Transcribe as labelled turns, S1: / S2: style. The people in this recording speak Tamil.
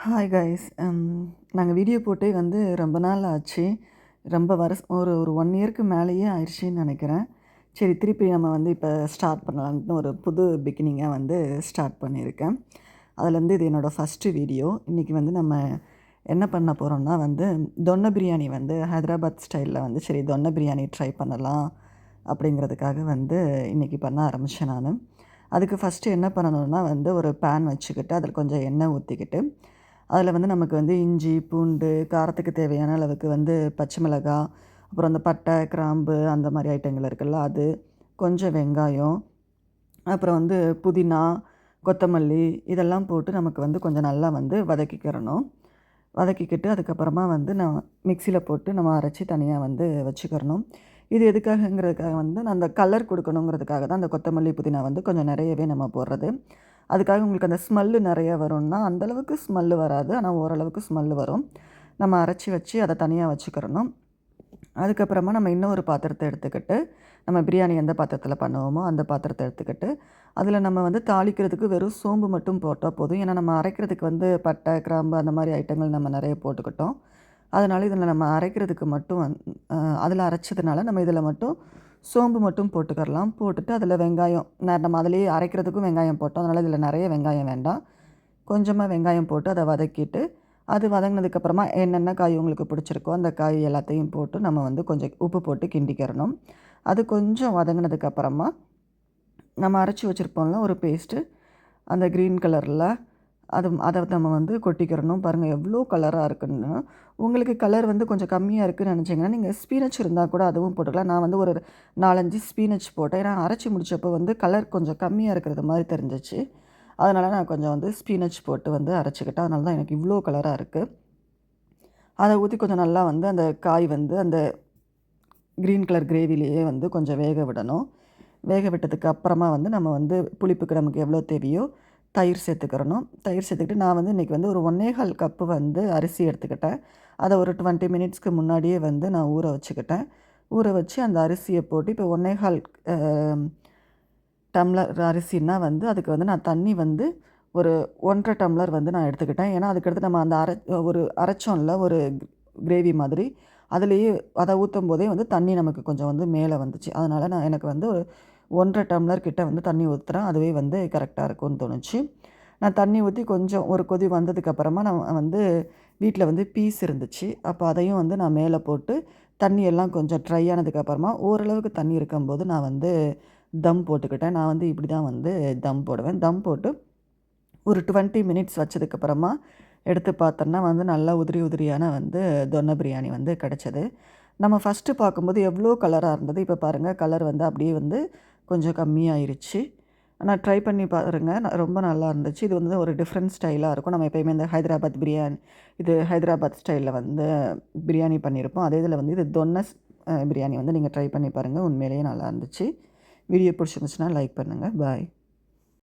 S1: Hi guys. நாங்கள் வீடியோ போட்டே வந்து ரொம்ப நாள் ஆச்சு. ரொம்ப ஒரு ஒரு 1 இயருக்கு மேலேயே ஆயிடுச்சுன்னு நினைக்கிறேன். சரி, திருப்பி நம்ம வந்து இப்போ ஸ்டார்ட் பண்ணலான்ட்டு ஒரு புது பிகினிங்காக வந்து ஸ்டார்ட் பண்ணியிருக்கேன். அதுலேருந்து இது என்னோடய ஃபஸ்ட்டு வீடியோ. இன்றைக்கி வந்து நம்ம என்ன பண்ண போகிறோம்னா வந்து தொன்னை பிரியாணி வந்து ஹைதராபாத் ஸ்டைலில் வந்து சரி தொன்னை பிரியாணி ட்ரை பண்ணலாம் அப்படிங்கிறதுக்காக வந்து இன்றைக்கி பண்ண ஆரம்பித்தேன் நான். அதுக்கு ஃபஸ்ட்டு என்ன பண்ணணுன்னா வந்து ஒரு பேன் வச்சுக்கிட்டு அதில் கொஞ்சம் எண்ணெய் ஊற்றிக்கிட்டு அதில் வந்து நமக்கு வந்து இஞ்சி, பூண்டு, காரத்துக்கு தேவையான அளவுக்கு வந்து பச்சை மிளகாய், அப்புறம் அந்த பட்டை, கிராம்பு அந்த மாதிரி ஐட்டங்கள் இருக்குல்ல அது, கொஞ்சம் வெங்காயம், அப்புறம் வந்து புதினா, கொத்தமல்லி இதெல்லாம் போட்டு நமக்கு வந்து கொஞ்சம் நல்லா வந்து வதக்கிக்கிறணும். வதக்கிக்கிட்டு அதுக்கப்புறமா வந்து நான் மிக்சியில் போட்டு நம்ம அரைச்சி தனியாக வந்து வச்சுக்கிறணும். இது எதுக்காகங்கிறதுக்காக வந்து நான் அந்த கலர் கொடுக்கணுங்கிறதுக்காக தான் அந்த கொத்தமல்லி, புதினா வந்து கொஞ்சம் நிறையவே நம்ம போடுறது. அதுக்காக உங்களுக்கு அந்த ஸ்மெல்லு நிறைய வரும்னா அந்தளவுக்கு ஸ்மெல்லு வராது, ஆனால் ஓரளவுக்கு ஸ்மெல்லு வரும். நம்ம அரைச்சி வச்சு அதை தனியாக வச்சுக்கிறணும். அதுக்கப்புறமா நம்ம இன்னொரு பாத்திரத்தை எடுத்துக்கிட்டு நம்ம பிரியாணி எந்த பாத்திரத்தில் பண்ணுவோமோ அந்த பாத்திரத்தை எடுத்துக்கிட்டு அதில் நம்ம வந்து தாளிக்கிறதுக்கு வெறும் சோம்பு மட்டும் போட்டால் போதும். ஏன்னா நம்ம அரைக்கிறதுக்கு வந்து பட்டை, கிராம்பு அந்த மாதிரி ஐட்டங்கள் நம்ம நிறைய போட்டுக்கிட்டோம். அதனால் இதில் நம்ம அரைக்கிறதுக்கு மட்டும் அதில் அரைச்சதுனால நம்ம இதில் மட்டும் சோம்பு மட்டும் போட்டுக்கிறலாம். போட்டுட்டு அதில் வெங்காயம் நம்ம அதிலேயே அரைக்கிறதுக்கும் வெங்காயம் போட்டோம். அதனால் இதில் நிறைய வெங்காயம் வேண்டாம், கொஞ்சமாக வெங்காயம் போட்டு அதை வதக்கிட்டு அது வதங்கினதுக்கப்புறமா என்னென்ன காய் உங்களுக்கு பிடிச்சிருக்கோ அந்த காய் எல்லாத்தையும் போட்டு நம்ம வந்து கொஞ்சம் உப்பு போட்டு கிண்டிக்கிறணும். அது கொஞ்சம் வதங்கினதுக்கப்புறமா நம்ம அரைச்சி வச்சுருப்போம்ல ஒரு பேஸ்ட்டு, அந்த க்ரீன் கலரில் அதை நம்ம வந்து கொட்டிக்கிறணும். பாருங்கள் எவ்வளோ கலராக இருக்குன்னு. உங்களுக்கு கலர் வந்து கொஞ்சம் கம்மியாக இருக்குதுன்னு நினச்சிங்கன்னா நீங்கள் ஸ்பீனச் இருந்தால் கூட அதுவும் போட்டுக்கலாம். நான் வந்து ஒரு 4-5 ஸ்பீனச் போட்டேன். ஏன்னா அரைச்சி முடித்தப்போ வந்து கலர் கொஞ்சம் கம்மியாக இருக்கிறது மாதிரி தெரிஞ்சிச்சு. அதனால் நான் கொஞ்சம் வந்து ஸ்பீனச் போட்டு வந்து அரைச்சிக்கிட்டேன். அதனால தான் எனக்கு இவ்வளோ கலராக இருக்குது. அதை ஊற்றி கொஞ்சம் நல்லா வந்து அந்த காய் வந்து அந்த க்ரீன் கலர் கிரேவிலேயே வந்து கொஞ்சம் வேக விடணும். வேக விட்டதுக்கு அப்புறமா வந்து நம்ம வந்து புளிப்புக்கு நமக்கு எவ்வளோ தேவையோ தயிர் சேர்த்துக்கிறணும். தயிர் சேர்த்துக்கிட்டு நான் வந்து இன்றைக்கி வந்து ஒரு 1 1/4 கப்பு வந்து அரிசி எடுத்துக்கிட்டேன். அதை ஒரு 20 மினிட்ஸ்க்கு முன்னாடியே வந்து நான் ஊற வச்சுக்கிட்டேன். ஊற வச்சு அந்த அரிசியை போட்டு இப்போ 1 1/4 டம்ளர் அரிசின்னா வந்து அதுக்கு வந்து நான் தண்ணி வந்து ஒரு 1 1/2 டம்ளர் வந்து நான் எடுத்துக்கிட்டேன். ஏன்னா அதுக்கடுத்து நம்ம அந்த அரைச்சோம்ல ஒரு கிரேவி மாதிரி, அதுலேயே அதை ஊற்றும் போதே வந்து தண்ணி நமக்கு கொஞ்சம் வந்து மேலே வந்துச்சு. அதனால் எனக்கு வந்து ஒரு 1 1/2 டம்ளர் கிட்ட வந்து தண்ணி ஊற்றுறேன். அதுவே வந்து கரெக்டாக இருக்கும்னு தோணுச்சு. நான் தண்ணி ஊற்றி கொஞ்சம் ஒரு கொதி வந்ததுக்கப்புறமா நான் வந்து வீட்டில் வந்து பீஸ் இருந்துச்சு. அப்போ அதையும் வந்து நான் மேலே போட்டு தண்ணியெல்லாம் கொஞ்சம் ட்ரை ஆனதுக்கப்புறமா ஓரளவுக்கு தண்ணி இருக்கும்போது நான் வந்து தம் போட்டுக்கிட்டேன். நான் வந்து இப்படி தான் வந்து தம் போடுவேன். தம் போட்டு ஒரு 20 மினிட்ஸ் வச்சதுக்கப்புறமா எடுத்து பார்த்தோன்னா வந்து நல்லா உதிரி உதிரியான வந்து தொன்னை பிரியாணி வந்து கிடச்சிது. நம்ம ஃபஸ்ட்டு பார்க்கும்போது எவ்வளோ கலராக இருந்தது. இப்போ பாருங்கள் கலர் வந்து அப்படியே வந்து கொஞ்சம் கம்மியாயிருச்சு. ஆனால் ட்ரை பண்ணி பாருங்கள், ரொம்ப நல்லா இருந்துச்சு. இது வந்து ஒரு டிஃப்ரெண்ட் ஸ்டைலாக இருக்கும். நம்ம எப்போயுமே இந்த ஹைதராபாத் பிரியாணி, இது ஹைதராபாத் ஸ்டைலில் வந்து பிரியாணி பண்ணியிருப்போம். அதே இதில் வந்து இது தொன்னை பிரியாணி வந்து நீங்கள் ட்ரை பண்ணி பாருங்கள், உண்மையிலேயே நல்லா இருந்துச்சு. வீடியோ பிடிச்சிருந்துச்சுன்னா லைக் பண்ணுங்கள். பாய்.